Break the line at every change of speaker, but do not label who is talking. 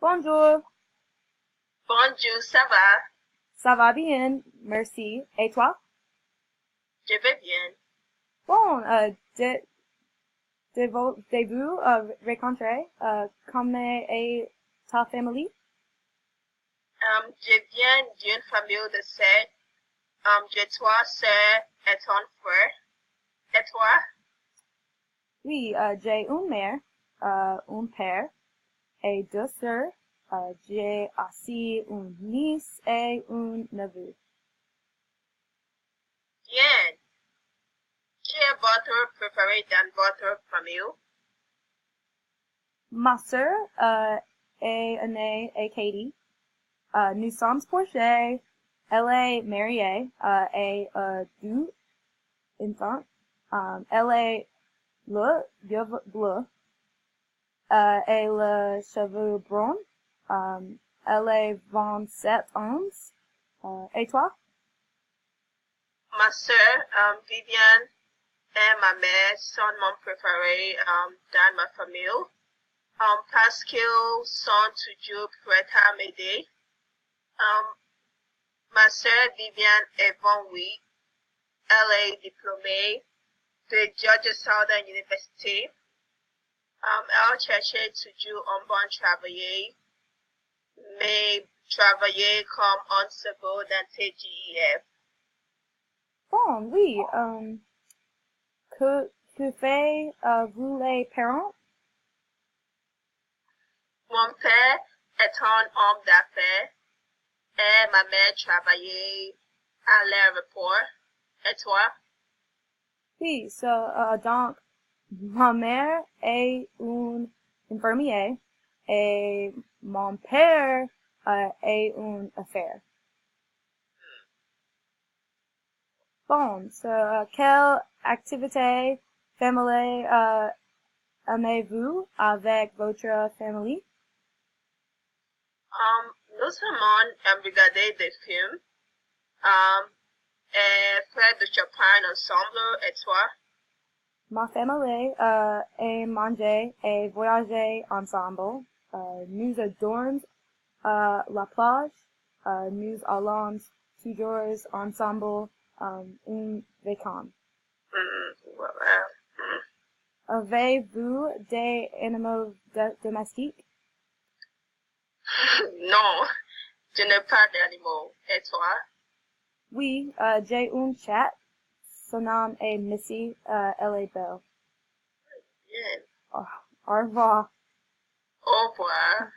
Bonjour,
Bonjour, ça va?
ça va bien, merci. Et toi?
Je vais bien.
Bon, vous rencontrer, comment est ta famille?
Je viens d'une famille de sept. J'ai trois sœurs et un frère. Et toi?
Oui, j'ai une mère, un père et deux sœurs. J'ai aussi une nièce et un neveu.
Bien. Qui est votre préféré dans votre famille?
Ma sœur, est née et Katie. Nous sommes proches. Elle est mariée, et deux enfants. Elle est le yeux bleu, et le cheveux bruns. Elle est 27 ans. Et toi?
Ma sœur, Viviane, et ma mère sont mon préféré dans ma famille parce qu'ils sont toujours prêts à m'aider. Um, Ma sœur Viviane est 28. Elle est diplômée de Georgia Southern University. Elle cherchait toujours un bon travail, mais travailler comme un second dans TGIF.
Bon, oui. Que fait vous les parents?
Mon père est un homme d'affaires et ma mère travaillait à l'aéroport. Et toi?
Oui, donc, ma mère est une infirmière et mon père est une affaire. Bon, quelle activité familiale aimez-vous avec votre famille?
Nous aimons regarder des films um, et faire du shopping ensemble. Et toi?
Ma famille aime manger et voyager ensemble. Nous adorons la plage. Nous allons toujours ensemble une week-end.
Voilà.
Avez-vous des animaux domestiques?
Non, je n'ai pas d'animaux. Et toi?
Oui, j'ai un chat. Son nom est Missy. Elle est belle.
Bien.
Au revoir.
Au revoir.